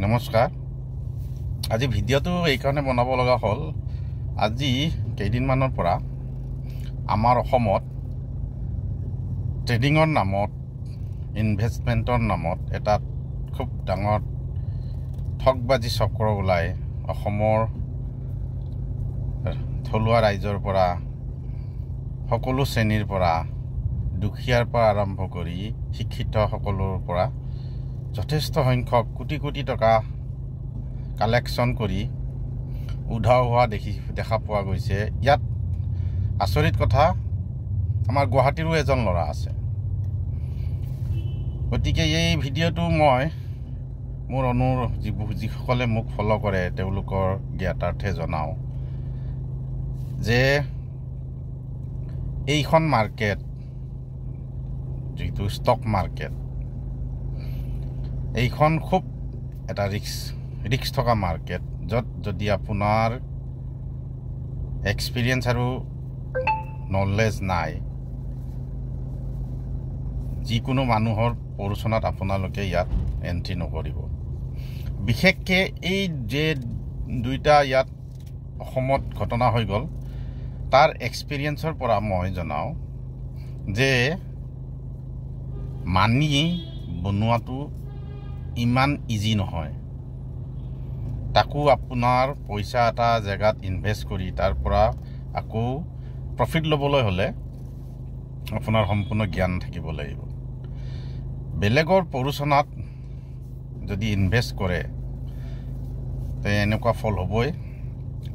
নমস্কাৰ। আজি ভিডিঅ'টো এইকাৰণে বনাব লগা হ'ল, আজি কেইদিনমানৰ পৰা আমাৰ অসমত ট্ৰেডিঙৰ নামত, ইনভেষ্টমেণ্টৰ নামত এটা খুব ডাঙৰ ঠগবাজি চক্ৰ ওলাই অসমৰ থলুৱা ৰাইজৰ পৰা, সকলো শ্ৰেণীৰ পৰা, দুখীয়াৰ পৰা আৰম্ভ কৰি শিক্ষিত সকলৰ পৰা যথেষ্ট সংখ্যক কোটি কোটি টকা কালেকশ্যন কৰি উধাও হোৱা দেখা পোৱা গৈছে। ইয়াত আচৰিত কথা, আমাৰ গুৱাহাটীৰো এজন ল'ৰা আছে। গতিকে এই ভিডিঅ'টো মই মোৰ যিসকলে মোক ফ'ল' কৰে তেওঁলোকৰ জ্ঞাতাৰ্থে জনাওঁ যে এইখন মাৰ্কেট, যিটো ষ্টক মাৰ্কেট, এইখন খুব এটা ৰিক্স থকা মাৰ্কেট, য'ত যদি আপোনাৰ এক্সপিৰিয়েঞ্চ আৰু নলেজ নাই, যিকোনো মানুহৰ প্ৰৰোচনাত আপোনালোকে ইয়াত এণ্ট্ৰি নকৰিব। বিশেষকৈ এই যে দুইটা ইয়াত অসমত ঘটনা হৈ গ'ল, তাৰ এক্সপিৰিয়েঞ্চৰ পৰা মই জনাওঁ যে মানি বনোৱাটো ইমান ইজি নহয়। তাকো আপোনাৰ পইচা এটা জেগাত ইনভেষ্ট কৰি তাৰ পৰা আকৌ প্ৰফিট ল'বলৈ হ'লে আপোনাৰ সম্পূৰ্ণ জ্ঞান থাকিব লাগিব। বেলেগৰ প্ৰৰোচনাত যদি ইনভেষ্ট কৰে তে এনেকুৱা ফল হ'বই।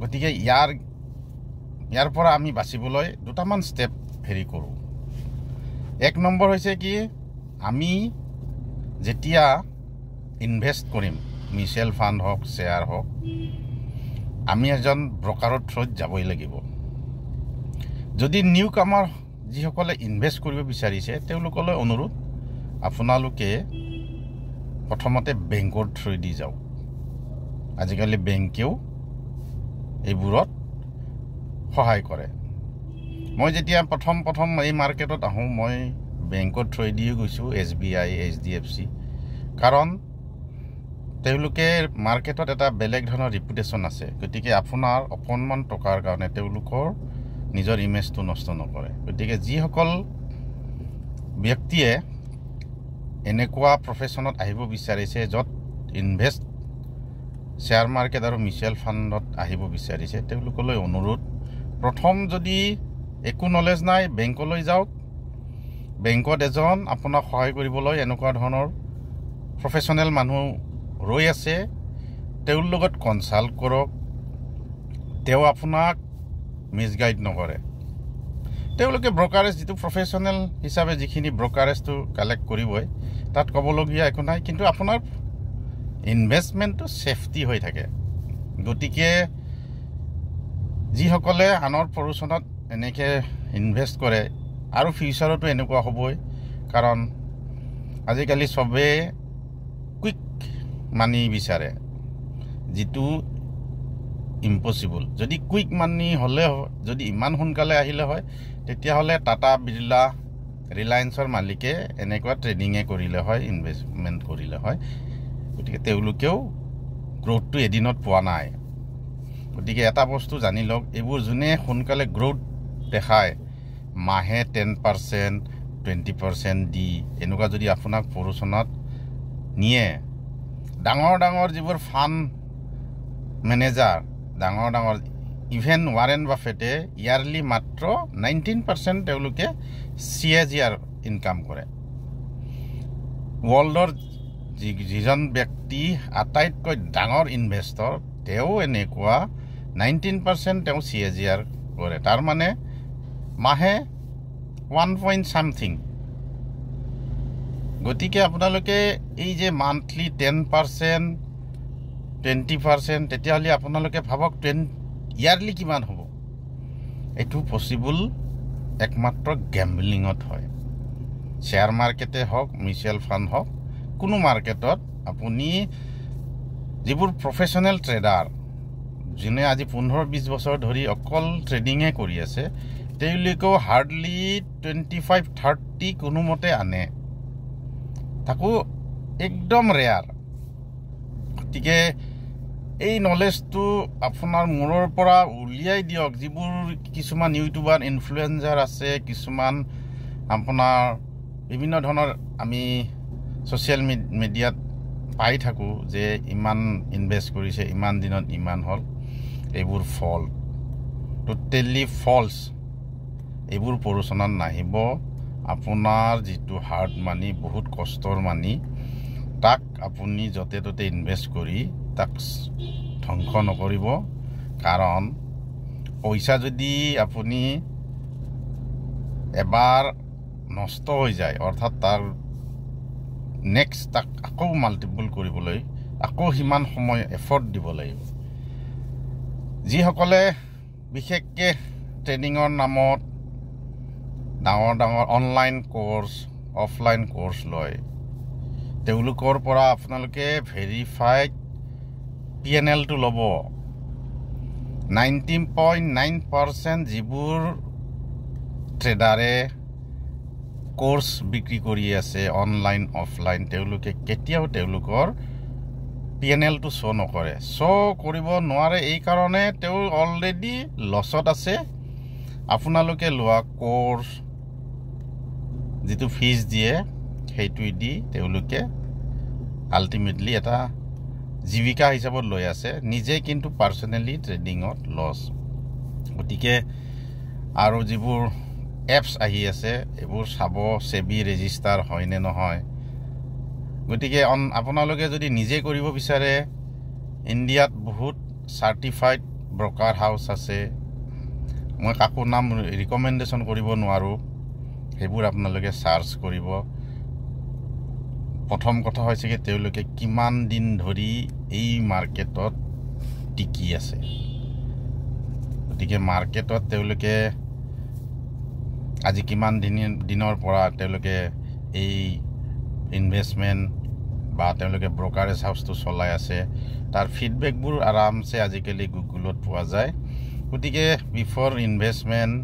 গতিকে ইয়াৰ পৰা আমি বাচিবলৈ দুটামান ষ্টেপ হেৰি কৰোঁ। এক নম্বৰ হৈছে কি, আমি যেতিয়া ইনভেষ্ট কৰিম, মিউচুৱেল ফাণ্ড হওক, শ্বেয়াৰ হওক, আমি এজন ব্ৰকাৰৰ থ্ৰুত যাবই লাগিব। যদি নিউ কামাৰ যিসকলে ইনভেষ্ট কৰিব বিচাৰিছে তেওঁলোকলৈ অনুৰোধ, আপোনালোকে প্ৰথমতে বেংকৰ থ্ৰুদি যাওক। আজিকালি বেংকেও এইবোৰত সহায় কৰে। মই যেতিয়া প্ৰথম এই মাৰ্কেটত আহোঁ, মই বেংকৰ থ্ৰুদিও গৈছোঁ, SBI, HDFC, কাৰণ তেওঁলোকে মাৰ্কেটত এটা বেলেগ ধৰণৰ ৰিপুটেশ্যন আছে। গতিকে আপোনাৰ অকণমান টকাৰ কাৰণে তেওঁলোকৰ নিজৰ ইমেজটো নষ্ট নকৰে। গতিকে যিসকল ব্যক্তিয়ে এনেকুৱা প্ৰফেশ্যনত আহিব বিচাৰিছে, য'ত ইনভেষ্ট শ্বেয়াৰ মাৰ্কেট আৰু মিউচুৱেল ফাণ্ডত আহিব বিচাৰিছে, তেওঁলোকলৈ অনুৰোধ, প্ৰথম যদি একো নলেজ নাই, বেংকলৈ যাওক। বেংকত এজন আপোনাক সহায় কৰিবলৈ এনেকুৱা ধৰণৰ প্ৰফেশ্যনেল মানুহ ৰৈ আছে, তেওঁৰ লগত কনচাল্ট কৰক। তেওঁ আপোনাক মিছগাইড নকৰে। তেওঁলোকে ব্ৰকাৰেজ, যিটো প্ৰফেশ্যনেল হিচাপে যিখিনি ব্ৰকাৰেজটো কালেক্ট কৰিবই, তাত ক'বলগীয়া একো নাই, কিন্তু আপোনাৰ ইনভেষ্টমেণ্টটো ছেফটি হৈ থাকে। গতিকে যিসকলে আনৰ প্ৰৰোচনাত এনেকৈ ইনভেষ্ট কৰে, আৰু ফিউচাৰতো এনেকুৱা হ'বই, কাৰণ আজিকালি চবেই কুইক মানি বিচাৰে, যিটো ইম্পচিবল। যদি কুইক মানি হ'লে, যদি ইমান সোনকালে আহিলে হয়, তেতিয়াহ'লে টাটা, বিৰলা, ৰিলায়েন্সৰ মালিকে এনেকুৱা ট্ৰেডিঙে কৰিলে হয়, ইনভেষ্টমেণ্ট কৰিলে হয়। গতিকে তেওঁলোকেও গ্ৰ'থটো এদিনত পোৱা নাই। গতিকে এটা বস্তু জানি লওক, এইবোৰ যোনে সোনকালে গ্ৰ'থ দেখায়, মাহে 10%, 20% দি এনেকুৱা যদি আপোনাক প্ৰৰোচনাত নিয়ে, ডাঙৰ যিবোৰ ফাণ্ড মেনেজাৰ, ডাঙৰ ইভেন ৱাৰেন বাফেটে ইয়াৰলি মাত্ৰ 19% তেওঁলোকে CAGR ইনকাম কৰে। ৱৰ্ল্ডৰ যিজন ব্যক্তি আটাইতকৈ ডাঙৰ ইনভেষ্টৰ, তেওঁ এনেকুৱা 19% তেওঁ CAGR কৰে। তাৰমানে মাহে 1 point something। গতিকে আপোনালোকে এই যে মান্থলি 10%, 20%, তেতিয়াহ'লে আপোনালোকে ভাবক ইয়াৰলি কিমান হ'ব। এইটো পচিবল একমাত্ৰ গেম্বলিঙত হয়। শ্বেয়াৰ মাৰ্কেটে হওক, মিউচুৱেল ফাণ্ড হওক, কোনো মাৰ্কেটত আপুনি যিবোৰ প্ৰফেশ্যনেল ট্ৰেডাৰ, যোনে আজি 15-20 বছৰ ধৰি অকল ট্ৰেডিঙে কৰি আছে, তেওঁলোকেও হাৰ্ডলি 25-30 কোনোমতে আনে, তাকো একদম ৰেয়াৰ। গতিকে এই নলেজটো আপোনাৰ মূৰৰ পৰা উলিয়াই দিয়ক। যিবোৰ কিছুমান ইউটিউবাৰ ইনফ্লুৱেঞ্চাৰ আছে, কিছুমান আপোনাৰ বিভিন্ন ধৰণৰ আমি ছ'চিয়েল মিডিয়াত পাই থাকোঁ যে ইমান ইনভেষ্ট কৰিছে, ইমান দিনত ইমান হ'ল। এইবোৰ টোটেলি ফল্ছ। এইবোৰ প্ৰৰোচনাত নাহিব। আপোনাৰ যিটো হাৰ্ড মানি, বহুত কষ্টৰ মানি, তাক আপুনি য'তে ত'তে ইনভেষ্ট কৰি তাক ধ্বংস নকৰিব। কাৰণ পইচা যদি আপুনি এবাৰ নষ্ট হৈ যায়, অৰ্থাৎ তাৰ নেক্সট তাক আকৌ মাল্টিপল কৰিবলৈ আকৌ সিমান সময় এফৰ্ট দিব লাগিব। যিসকলে বিশেষকৈ ট্ৰেডিঙৰ নামত ডাঙৰ ডাঙৰ অনলাইন কোৰ্চ, অফলাইন কোৰ্চ লয়, তেওঁলোকৰ পৰা আপোনালোকে ভেৰিফাইড PNLটো ল'ব। 90.9% যিবোৰ ট্ৰেডাৰে কোৰ্চ বিক্ৰী কৰি আছে অনলাইন অফলাইন, তেওঁলোকে কেতিয়াও তেওঁলোকৰ PNLটো শ্ব' নকৰে। শ্ব' কৰিব নোৱাৰে এই কাৰণে তেওঁ অলৰেডি লছত আছে। আপোনালোকে লোৱা কোৰ্চ যিটো ফিজ দিয়ে, সেইটোৱেদি তেওঁলোকে আল্টিমেটলি এটা জীৱিকা হিচাপত লৈ আছে, নিজে কিন্তু পাৰ্চনেলি ট্ৰেডিঙত লছ। গতিকে আৰু যিবোৰ এপছ আহি আছে, এইবোৰ চাব সেবি ৰেজিষ্টাৰ হয় নে নহয়। গতিকে আপোনালোকে যদি নিজে কৰিব বিচাৰে, ইণ্ডিয়াত বহুত চাৰ্টিফাইড ব্ৰকাৰ হাউচ আছে। মই কাকো নাম ৰিকমেণ্ডেশ্যন কৰিব নোৱাৰোঁ, সেইবোৰ আপোনালোকে চাৰ্চ কৰিব। প্ৰথম কথা হৈছে কি, তেওঁলোকে কিমান দিন ধৰি এই মাৰ্কেটত টিকি আছে। গতিকে মাৰ্কেটত তেওঁলোকে আজি কিমান দিনৰ পৰা তেওঁলোকে এই ইনভেষ্টমেণ্ট বা তেওঁলোকে ব্ৰকাৰেজ হাউচটো চলাই আছে, তাৰ ফিডবেকবোৰ আৰামছে আজিকালি গুগলত পোৱা যায়। গতিকে বিফৰ ইনভেষ্টমেণ্ট,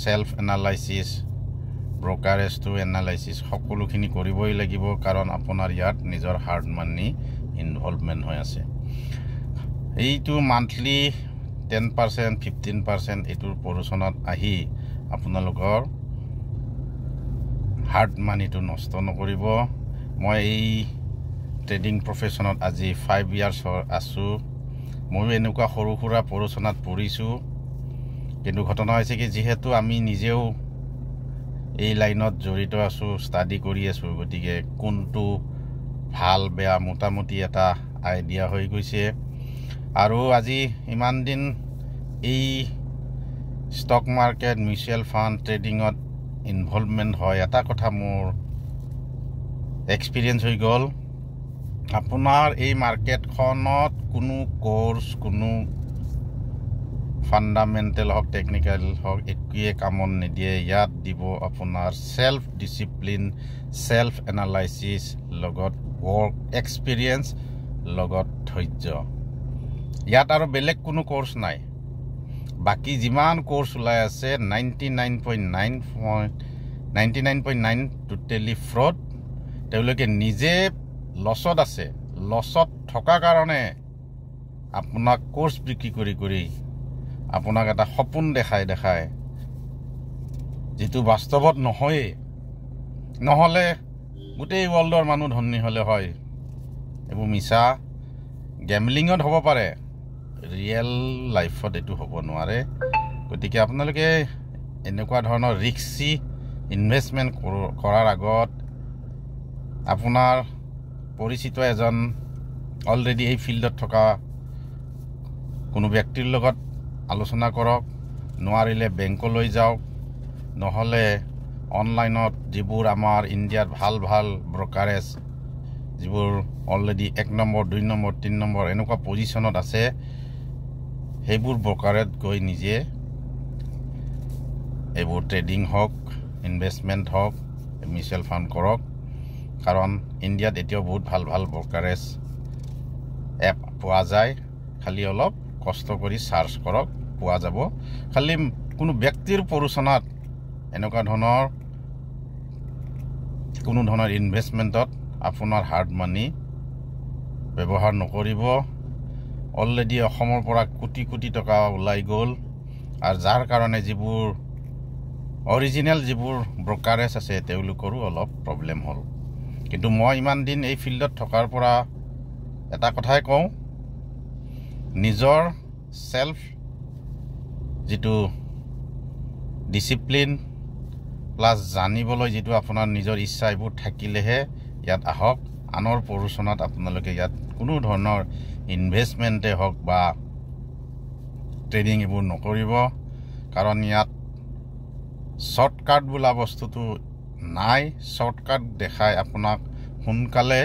চেল্ফ এনালাইচিছ, ব্ৰকাৰেজটো এনালাইচিছ সকলোখিনি কৰিবই লাগিব। কাৰণ আপোনাৰ ইয়াত নিজৰ হাৰ্ড মানি ইনভলভমেণ্ট হৈ আছে। এইটো মান্থলি 10%, 15% এইটোৰ প্ৰৰোচনাত আহি আপোনালোকৰ হাৰ্ড মানিটো নষ্ট নকৰিব। মই এই ট্ৰেডিং প্ৰফেশ্যনত আজি 5 years আছোঁ। ময়ো এনেকুৱা সৰু সুৰা প্ৰৰোচনাত পৰিছোঁ। কিন্তু ঘটনা হৈছে কি, যিহেতু আমি নিজেও এই লাইনত জড়িত আছোঁ, ষ্টাডি কৰি আছোঁ, গতিকে কোনটো ভাল বেয়া মোটামুটি এটা আইডিয়া হৈ গৈছে। আৰু আজি ইমান দিন এই ষ্টক মাৰ্কেট, মিউচুৱেল ফাণ্ড, ট্ৰেডিঙত ইনভলভমেণ্ট হয়, এটা কথা মোৰ এক্সপিৰিয়েঞ্চ হৈ গ'ল। আপোনাৰ এই মাৰ্কেটখনত কোনো কোৰ্চ, কোনো ফাণ্ডামেণ্টেল হওক, টেকনিকেল হওক, একোৱে কামত নিদিয়ে। ইয়াত দিব আপোনাৰ চেল্ফ ডিচিপ্লিন, চেল্ফ এনালাইচিছ, লগত ৱৰ্ক এক্সপিৰিয়েঞ্চ, লগত ধৈৰ্য। ইয়াত আৰু বেলেগ কোনো কোৰ্চ নাই। বাকী যিমান কোৰ্চ ওলাই আছে 99.9 টোটেলি ফ্ৰড। তেওঁলোকে নিজে লছত আছে। লছত থকা কাৰণে আপোনাক কোৰ্চ বিক্ৰী কৰি আপোনাক এটা সপোন দেখাই যিটো বাস্তৱত নহয়েই। নহ'লে গোটেই ৱৰ্ল্ডৰ মানুহ ধনী হ'লে হয়। এইবোৰ মিছা। গেমলিঙত হ'ব পাৰে, ৰিয়েল লাইফত এইটো হ'ব নোৱাৰে। গতিকে আপোনালোকে এনেকুৱা ধৰণৰ ৰিস্কি ইনভেষ্টমেণ্ট কৰাৰ আগত আপোনাৰ পৰিচিত এজন অলৰেডি এই ফিল্ডত থকা কোনো ব্যক্তিৰ লগত আলোচনা কৰক। নোৱাৰিলে বেংকলৈ যাওক, নহ'লে অনলাইনত যিবোৰ আমাৰ ইণ্ডিয়াত ভাল ভাল ব্ৰকাৰেজ, যিবোৰ অলৰেডি 1 নম্বৰ, 2 নম্বৰ, 3 নম্বৰ এনেকুৱা পজিশ্যনত আছে, সেইবোৰ ব্ৰকাৰেজ গৈ নিজে এইবোৰ ট্ৰেডিং হওক, ইনভেষ্টমেণ্ট হওক, মিউচুৱেল ফাণ্ড কৰক। কাৰণ ইণ্ডিয়াত এতিয়াও বহুত ভাল ভাল ব্ৰকাৰেজ এপ পোৱা যায়। খালি অলপ কষ্ট কৰি চাৰ্চ কৰক, পোৱা যাব। খালি কোনো ব্যক্তিৰ প্ৰৰোচনাত এনেকুৱা ধৰণৰ কোনো ধৰণৰ ইনভেষ্টমেণ্টত আপোনাৰ হাৰ্ড মানি ব্যৱহাৰ নকৰিব অলৰেডি অসমৰ পৰা কোটি কোটি টকা ওলাই গ'ল আৰু যাৰ কাৰণে যিবোৰ অৰিজিনেল যিবোৰ ব্ৰকাৰেজ আছে তেওঁলোকৰো অলপ প্ৰব্লেম হ'ল কিন্তু মই ইমান দিন এই ফিল্ডত থকাৰ পৰা এটা কথাই কওঁ নিজৰ সেলফ যেটো ডিসিপ্লিন প্লাস জানিবলৈ যেটো আপোনাৰ নিজৰ ইচ্ছা এইবোৰ থাকিলেহে ইয়াত আহক আনৰ পৰোচনাত আপোনালোকে ইয়াত কোনো ধৰণৰ ইনভেষ্টমেন্টে হওক বা ট্ৰেডিং এইবোৰ নকৰিব কাৰণ ইয়াত শৰ্টকাট বোলা বস্তুটো নাই শৰ্টকাট দেখাই আপোনাক সোনকালে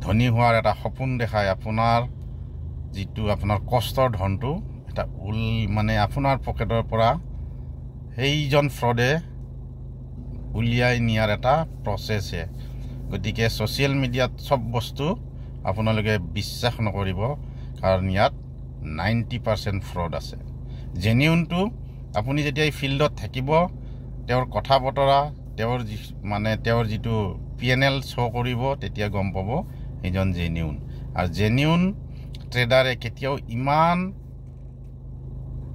ধনী হোৱাৰ এটা সপোন দেখাই আপোনাৰ যেটো আপোনাৰ কষ্টৰ ধনটো এটা মানে আপোনাৰ পকেটৰ পৰা সেইজন ফ্ৰডে উলিয়াই নিয়াৰ এটা প্ৰসেসে গতিকে সোশ্যাল মিডিয়াত সব বস্তু আপোনালোকে বিশ্বাস নকৰিব কাৰণ ইয়াত 90% ফ্ৰড আছে জেনুইনটো আপুনি যেতিয়া এই ফিল্ডত থাকিব তেওঁৰ কথা বতৰা তেওঁৰ মানে তেওঁৰ যেটো পিএনএল শো কৰিব তেতিয়া গম পাব এজন জেনুইন আৰু জেনুইন ট্ৰেডাৰে কেতিয়াও ইমান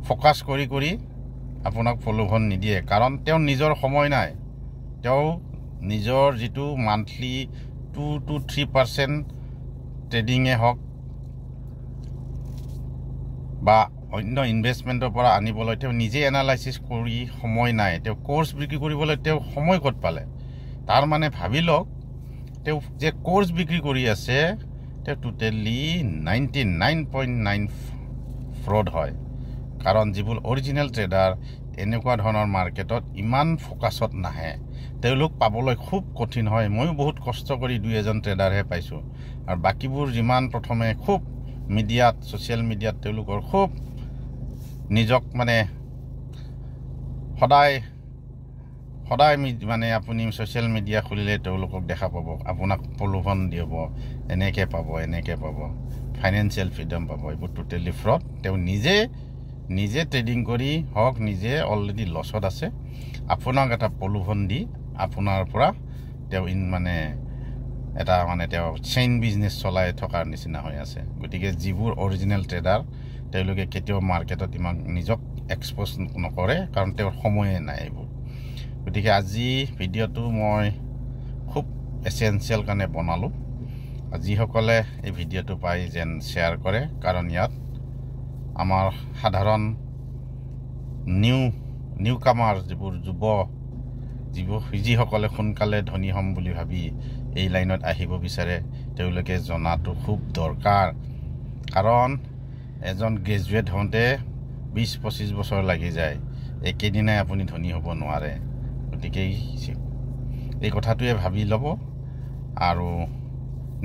ফোকাস কৰি আপোনাক প্ৰলোভন নিদিয়ে কাৰণ তেওঁৰ নিজৰ সময় নাই তেওঁ নিজৰ যেটো মান্থলি 2 to 3% ট্ৰেডিং এ হক বা অন্য ইনভেষ্টমেন্টৰ পৰা আনিবলৈ তেওঁ নিজে এনালাইসিস কৰি সময় নাই তেওঁ কোৰ্স বিক্ৰী কৰিবলৈ তেওঁ সময় কত পালে তাৰ মানে ভাবি লওক তেওঁ যে কোৰ্স বিক্ৰী কৰি আছে তেওঁ টোটালি 99.9 ফ্ৰড হয় কাৰণ যিবোৰ অৰিজিনেল ট্ৰেডাৰ এনেকুৱা ধৰণৰ মাৰ্কেটত ইমান ফোকাসত নাহে তেওঁলোক পাবলৈ খুব কঠিন হয় মই বহুত কষ্ট কৰি দুই এজন ট্ৰেডাৰহে পাইছো আৰু বাকিবোৰ যিমান প্ৰথমে খুব মিডিয়াত সোশ্যাল মিডিয়াত তেওঁলোকৰ খুব নিজক মানে সদায় মানে আপুনি সোশ্যাল মিডিয়া খুলিলে তেওঁলোকক দেখা পাব আপোনাক প্ৰলোভন দিব এনেকে পাব ফাইনান্সিয়াল ফ্ৰীডম পাব এইবোৰ টোটালি ফ্ৰড তেওঁ নিজে ট্ৰেডিং কৰি হক নিজে অলৰেডি লছত আছে আপোনাক এটা প্ৰলোভন দি আপোনাৰ পৰা তেওঁ মানে এটা মানে তেওঁ চেইন বিজনেস চলাই থকাৰ নিচিনা হৈ আছে গতিকে যিবোৰ অৰিজিনেল ট্ৰেডাৰ তেওঁলোকে কেতিয়াও মাৰ্কেটত ইমান নিজক এক্সপোজ নকৰে কাৰণ তেওঁৰ সময়ে নাই এইবোৰ গতিকে আজি ভিডিঅটো মই খুব এসেনশিয়াল কাৰণে বনালো আজি সকলে এই ভিডিঅটো পাই যেন শেয়াৰ কৰে কাৰণ ইয়াত আমাৰ সাধাৰণ নিউ কামাৰ যিবোৰ যিসকলে সোনকালে ধনী হম বুলি ভাবি এই লাইনত আহিব বিচাৰে তেওঁলোকে জনাটো খুব দৰকাৰ কাৰণ এজন গ্ৰেজুৱেট হওঁতে 20-25 বছৰ লাগি যায় একেদিনাই আপুনি ধনী হ'ব নোৱাৰে গতিকে এই কথাটোৱে ভাবি ল'ব আৰু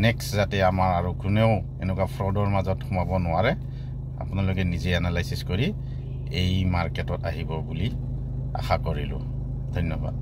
নেক্সট যাতে আমাৰ আৰু কোনেও এনেকুৱা ফ্ৰডৰ মাজত সোমাব নোৱাৰে আপোনালোকে নিজে এনালাইসিস কৰি এই মাৰ্কেটত আহিব বুলি আশা কৰিলো ধন্যবাদ